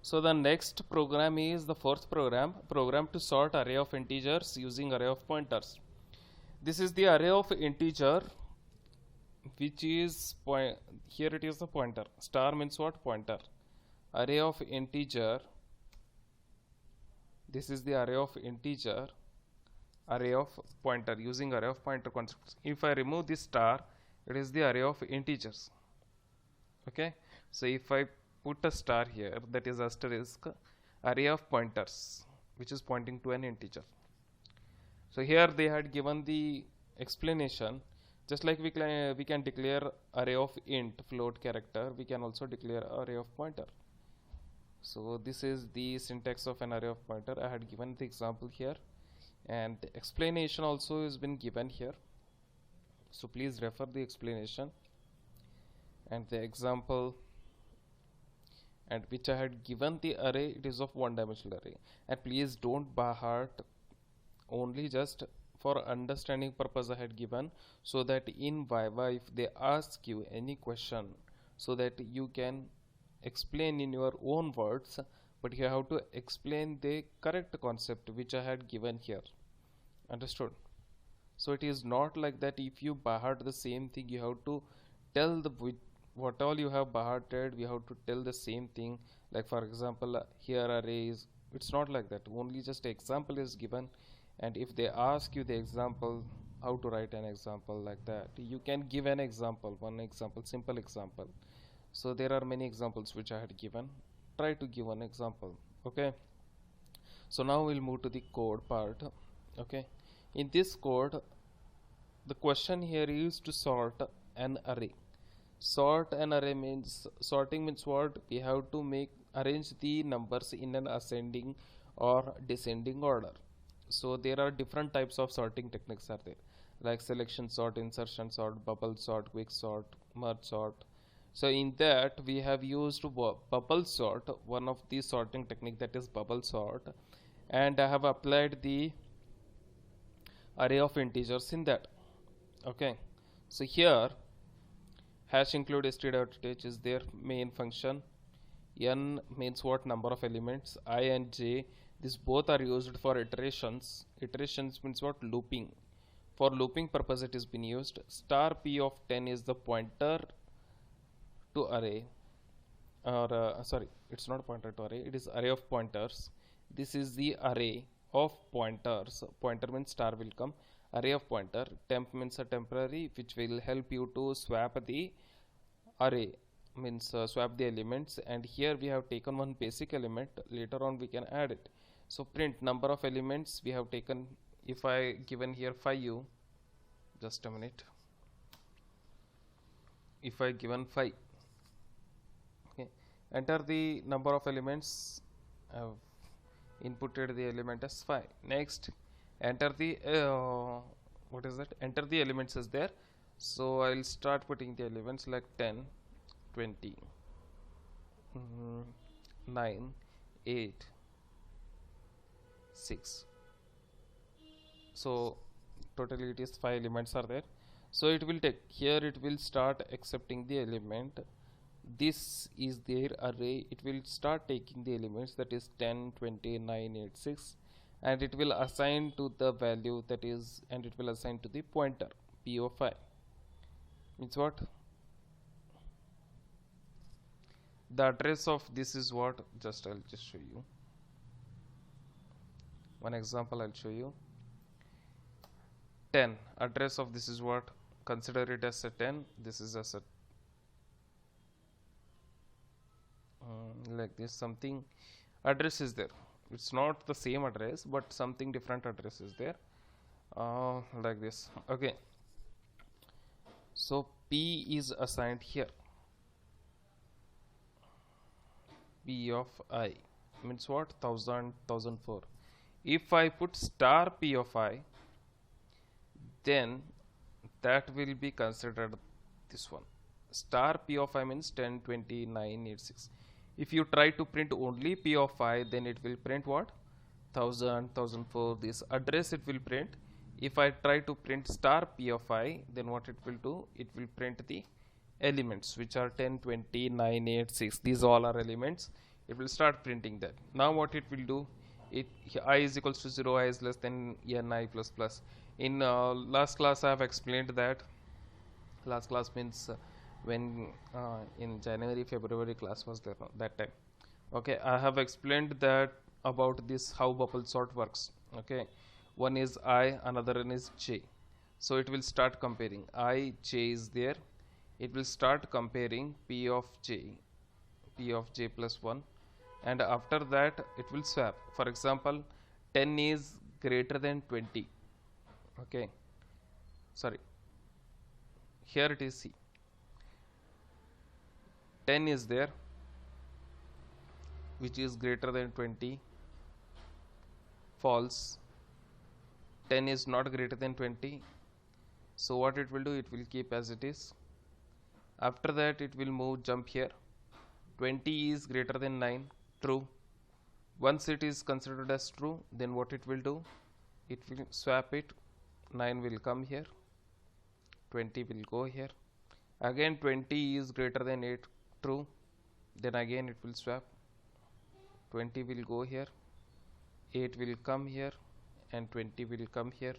So the next program is the fourth program to sort array of integers using array of pointers. This is the array of integer which is here it is the pointer. Star means what? Pointer. Array of integer, this is the array of integer, array of pointer using array of pointer concepts. If I remove this star, it is the array of integers. Okay, so if I put a star here, that is asterisk, array of pointers which is pointing to an integer. So here they had given the explanation. Just like we can declare array of int float character, we can also declare array of pointer. So this is the syntax of an array of pointer. I had given the example here, and explanation also has been given here. So please refer the explanation and the example, and which I had given the array, it is of one dimensional array. And please don't by heart, only just for understanding purpose I had given, so that in Viva if they ask you any question, so that you can explain in your own words, but you have to explain the correct concept which I had given here. Understood? So it is not like that if you by heart the same thing, you have to tell the what all you have by hearted, we have to tell the same thing. Like for example, here array is, it's not like that. Only just example is given, and if they ask you the example, how to write an example like that, you can give an example, one example, simple example. So there are many examples which I had given. Try to give one example. Okay, so now we'll move to the code part. Okay, in this code the question here is to sort an array. Sort an array means, sorting means what? We have to arrange the numbers in an ascending or descending order. So there are different types of sorting techniques are there, like selection sort, insertion sort, bubble sort, quick sort, merge sort. So in that we have used bubble sort, one of the sorting technique, that is bubble sort, and I have applied the array of integers in that. Okay, so here hash include std.h is their main function. N means what? Number of elements. I and j, these both are used for iterations. Iterations means what? Looping. For looping purpose it is been used. Star p of 10 is the pointer to array, or sorry, it's not pointer to array, it is array of pointers. This is the array of pointers. Pointer means star will come. Array of pointer. Temp means a temporary, which will help you to swap the array, means swap the elements. And here we have taken one basic element, later on we can add it. So print number of elements we have taken. If I given here 5u, just a minute, if I given 5, okay, enter the number of elements. I have inputted the element as 5. Next, enter the what is that? Enter the elements as there. So I'll start putting the elements like 10, 20, 9, 8, 6. So totally it is 5 elements are there. So it will take, here it will start accepting the element. This is their array. It will start taking the elements, that is 10, 20, 9, 8, 6, and it will assign to the value, that is, and it will assign to the pointer p of I. Means what? The address of this is what? I'll just show you one example. I'll show you 10. Address of this is what? Consider it as a 10. This is as a like this, something address is there. It's not the same address, but something different address is there, like this. Okay, so p is assigned here. P of I means what? 1000, 1004. If I put star p of I, then that will be considered this one. Star p of I means 10, 20, 9, 8, 6. If you try to print only p of I, then it will print what? 1000, 1004. This address it will print. If I try to print star p of I, then what it will do? It will print the elements which are 10, 20, 9, 8, 6. These all are elements. it will start printing that. Now what it will do, it I is equals to 0, I is less than ni plus plus. In last class I have explained that. Last class means when in January February class was there, no, that time. Okay, I have explained that about this how bubble sort works. Okay, one is I, another one is j. So it will start comparing. I, j is there. It will start comparing p of j plus 1, and after that it will swap. For example, 10 is greater than 20. Okay, sorry, here it is, see, 10 is there which is greater than 20, false. 10 is not greater than 20, so what it will do, it will keep as it is. After that it will move, jump here. 20 is greater than 9, true. Once it is considered as true, then what it will do, it will swap it. 9 will come here, 20 will go here. Again 20 is greater than 8, true. Then again it will swap. 20 will go here, 8 will come here, and 20 will come here.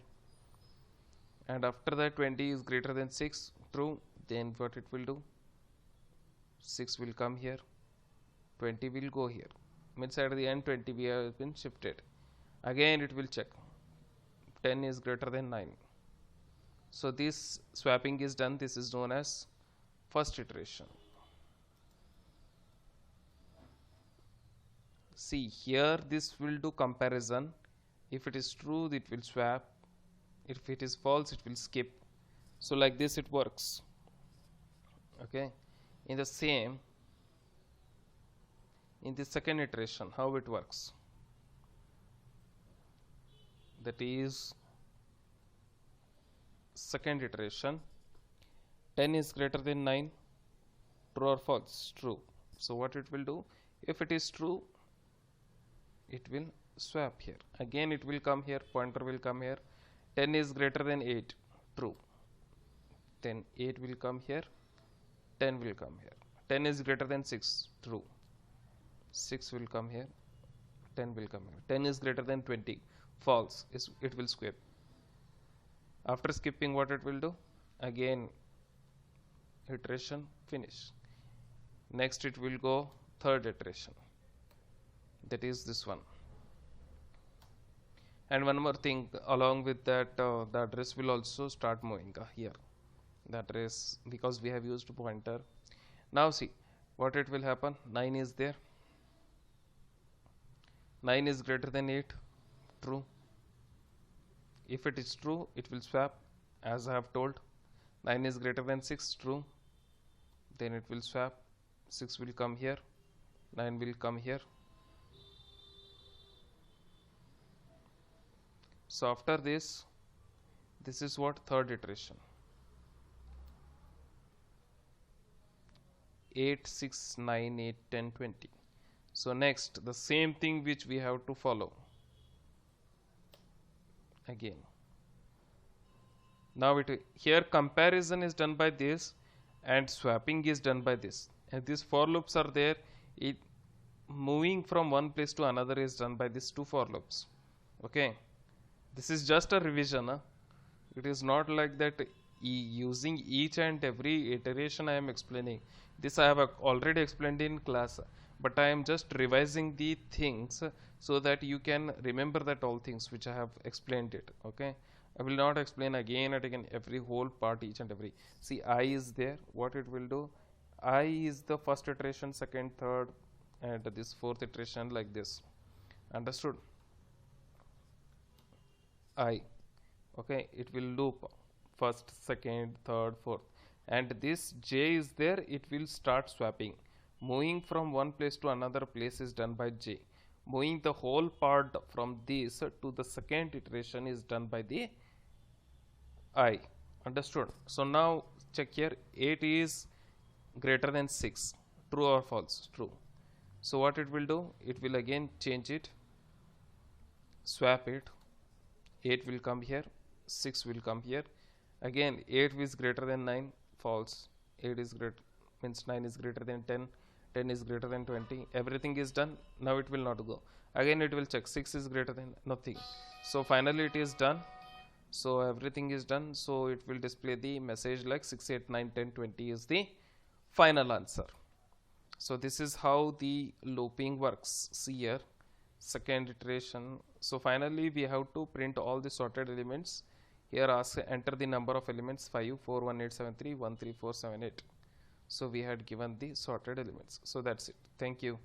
And after that 20 is greater than 6, true. Then what it will do, 6 will come here, 20 will go here. Means at the end 20 we have been shifted. Again it will check, 10 is greater than 9. So this swapping is done. This is known as first iteration. See here, this will do comparison. If it is true, it will swap. If it is false, it will skip. So like this it works. Okay, in the second iteration, how it works, that is second iteration, 10 is greater than 9, true or false, true. So what it will do, if it is true, it will swap here. Again it will come here, pointer will come here. 10 is greater than 8, true. Then 8 will come here, 10 will come here. 10 is greater than 6, true. 6 will come here, 10 will come here. 10 is greater than 20, false, it will skip. After skipping, what it will do, again iteration, finish. Next it will go third iteration, that is this one. And one more thing, along with that, the address will also start moving here, the address, because we have used pointer. Now see what it will happen. 9 is there, 9 is greater than 8, true. If it is true, it will swap, as I have told. 9 is greater than 6, true. Then it will swap. 6 will come here, 9 will come here. So after this is what, third iteration. 8, 6, 9, 8, 10, 20. So next, the same thing which we have to follow again. Now here comparison is done by this and swapping is done by this, and these for loops are there. It moving from one place to another is done by these two for loops. Okay, this is just a revision. It is not like that using each and every iteration I am explaining. This I have already explained in class, but I am just revising the things so that you can remember that all things which I have explained it. Okay, I will not explain again and again every whole part, each and every. See, I is there, what it will do, I is the first iteration, second, third, and this fourth iteration, like this. Understood? I, okay, it will loop first, second, third, fourth, and this j is there, it will start swapping. Moving from one place to another place is done by j. Moving the whole part from this to the second iteration is done by the I. Understood? So now check here, 8 is greater than 6, true or false? True. So what it will do, it will again change it, swap it. 8 will come here, 6 will come here. Again 8 is greater than 9, false. 8 is great, means 9 is greater than 10, 10 is greater than 20, everything is done. Now it will not go. Again it will check 6 is greater than nothing. So finally it is done. So everything is done. So it will display the message like 6, 8, 9, 10, 20 is the final answer. So this is how the looping works. See here, second iteration. So finally we have to print all the sorted elements. Here ask enter the number of elements 5, 4, 1, 8, 7, 3, 1, 3, 4, 7, 8. So we had given the sorted elements. So that's it. Thank you.